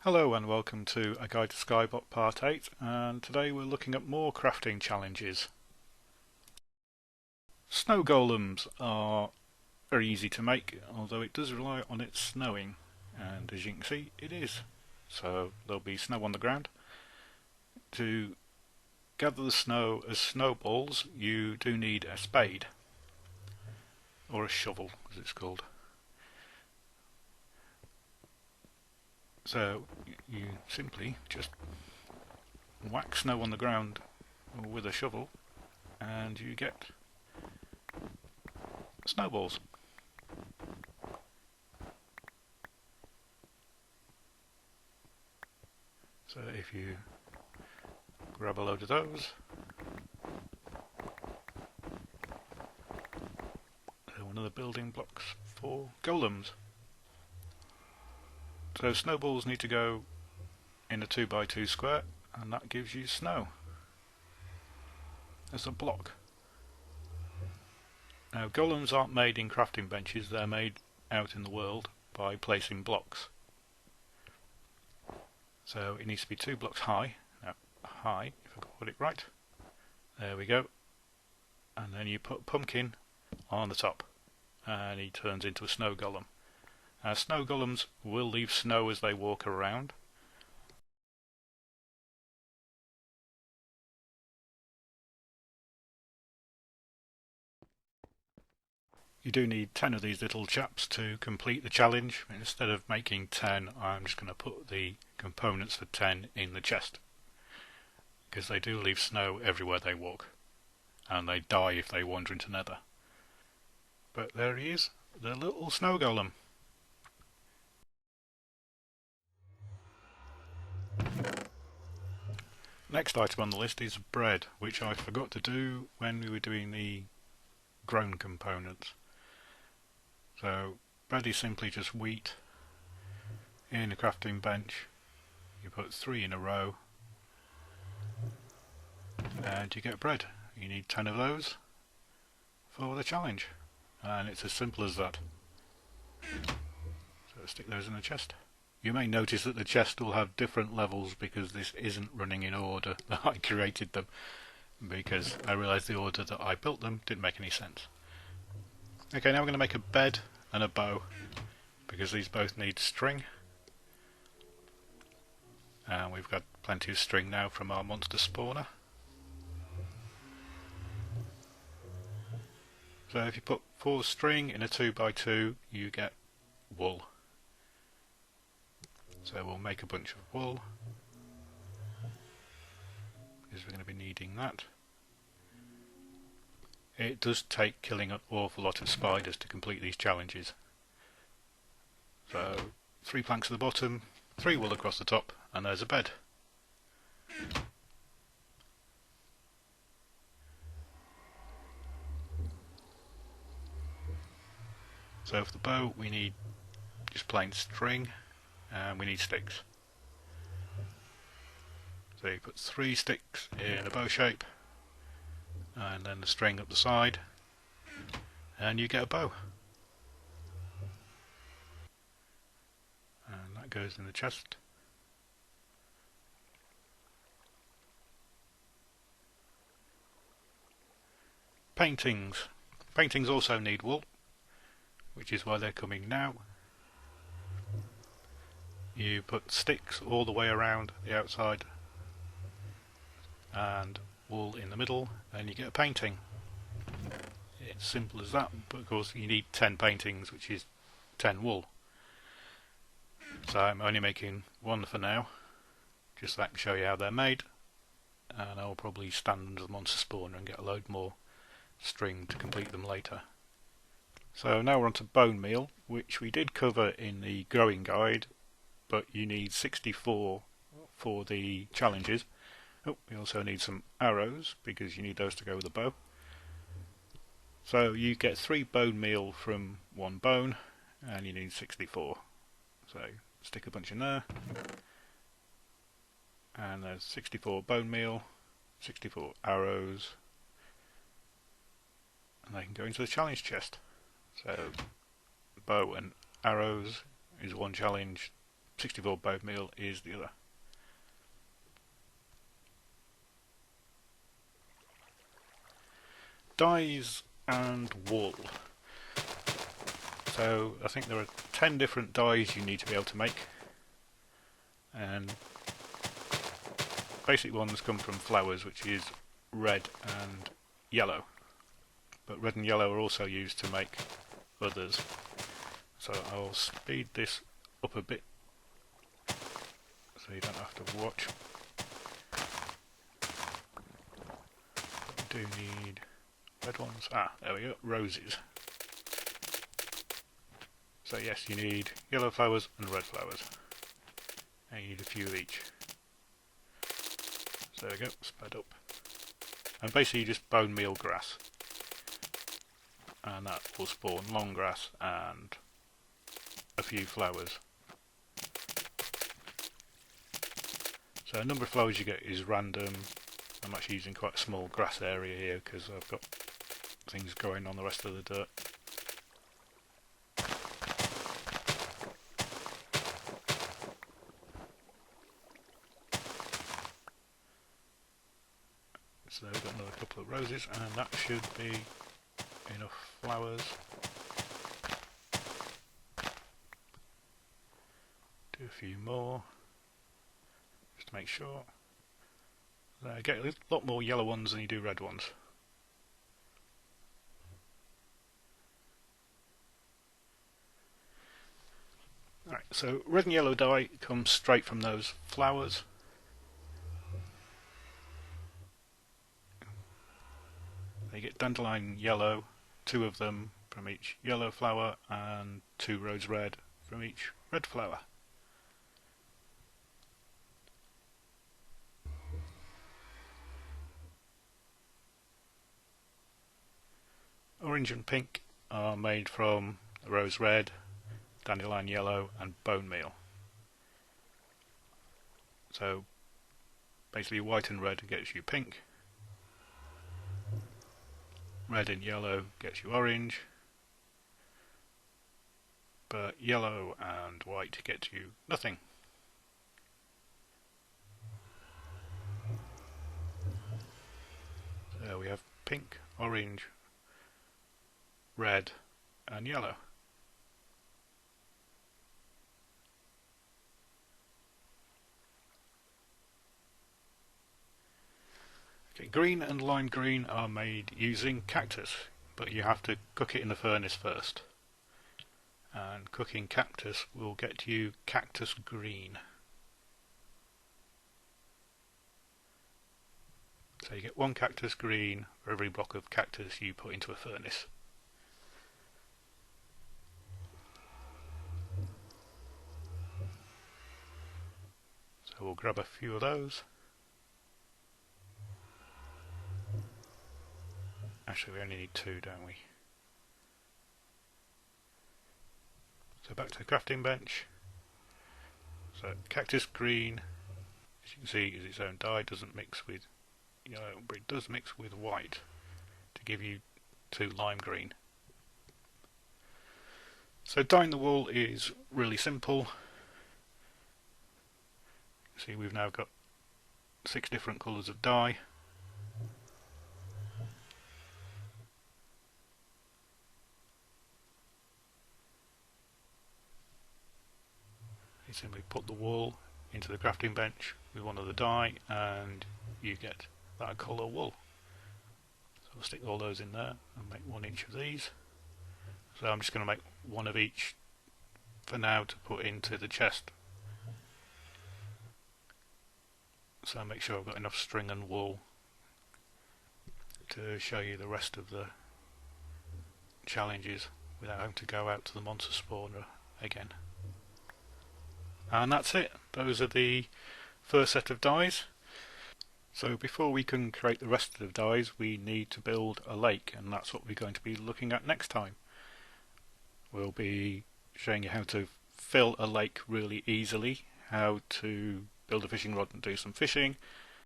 Hello and welcome to A Guide to Skyblock Part 8, and today we're looking at more crafting challenges. Snow golems are very easy to make, although it does rely on it snowing, and as you can see it is. So there'll be snow on the ground. To gather the snow as snowballs you do need a spade, or a shovel as it's called. So you simply just whack snow on the ground with a shovel and you get snowballs. So if you grab a load of those, they're one of the building blocks for golems. So snowballs need to go in a 2x2 square, and that gives you snow as a block. Now golems aren't made in crafting benches, they're made out in the world by placing blocks. So it needs to be 2 blocks high. Now high, if I got it right. There we go. And then you put pumpkin on the top and he turns into a snow golem. Snow golems will leave snow as they walk around. You do need 10 of these little chaps to complete the challenge. Instead of making 10, I'm just going to put the components for 10 in the chest, because they do leave snow everywhere they walk, and they die if they wander into nether. But there he is, the little snow golem. Next item on the list is bread, which I forgot to do when we were doing the grown components. So bread is simply just wheat in a crafting bench. You put 3 in a row and you get bread. You need 10 of those for the challenge, and it's as simple as that. So stick those in the chest. You may notice that the chest will have different levels because this isn't running in order that I created them, because I realised the order that I built them didn't make any sense. Okay, now we're going to make a bed and a bow, because these both need string, and we've got plenty of string now from our monster spawner. So if you put 4 string in a 2x2 you get wool. So we'll make a bunch of wool, because we're going to be needing that. It does take killing an awful lot of spiders to complete these challenges. So 3 planks at the bottom, 3 wool across the top, and there's a bed. So for the bow we need just plain string, and we need sticks. So you put 3 sticks in a bow shape, and then the string up the side, and you get a bow. And that goes in the chest. Paintings. Paintings also need wool, which is why they're coming now. You put sticks all the way around the outside and wool in the middle, and you get a painting. It's simple as that, but of course you need 10 paintings, which is 10 wool. So I'm only making 1 for now, just so I can show you how they're made, and I'll probably stand under the monster spawner and get a load more string to complete them later. So now we're on to Bonemeal, which we did cover in the growing guide, but you need 64 for the challenges. Oh, we also need some arrows, because you need those to go with the bow. So you get 3 bone meal from 1 bone, and you need 64. So stick a bunch in there, and there's 64 bone meal, 64 arrows, and they can go into the challenge chest. So bow and arrows is 1 challenge, 64 Bonemeal is the other. Dyes and wool. So I think there are 10 different dyes you need to be able to make, and basic ones come from flowers, which is red and yellow, but red and yellow are also used to make others. So I'll speed this up a bit so you don't have to watch. But we do need red ones. There we go, roses. So yes, you need yellow flowers and red flowers, and you need a few of each. So there we go, sped up. And basically just bone meal grass, and that will spawn long grass and a few flowers. So the number of flowers you get is random. I'm actually using quite a small grass area here because I've got things going on the rest of the dirt. So we've got another couple of roses, and that should be enough flowers. Do a few more, just to make sure. Get a lot more yellow ones than you do red ones. Alright, so red and yellow dye comes straight from those flowers. You get dandelion yellow, 2 of them from each yellow flower, and 2 rose red from each red flower. Orange and pink are made from rose red, dandelion yellow, and bone meal. So basically white and red gets you pink, red and yellow gets you orange, but yellow and white get you nothing. So we have pink, orange, red and yellow. Okay, green and lime green are made using cactus, but you have to cook it in the furnace first. And cooking cactus will get you cactus green. So you get 1 cactus green for every block of cactus you put into a furnace. So we'll grab a few of those. Actually, we only need 2, don't we? So back to the crafting bench. So cactus green, as you can see, is its own dye, doesn't mix with yellow, but it does mix with white to give you 2 lime green. So dyeing the wool is really simple. See, we've now got 6 different colours of dye. You simply put the wool into the crafting bench with one of the dye and you get that colour wool. So I'll stick all those in there and make 1 each of these. So I'm just going to make 1 of each for now to put into the chest. So make sure I've got enough string and wool to show you the rest of the challenges without having to go out to the monster spawner again. And that's it. Those are the first set of dyes. So before we can create the rest of the dyes, we need to build a lake, and that's what we're going to be looking at next time. We'll be showing you how to fill a lake really easily, how to build a fishing rod and do some fishing,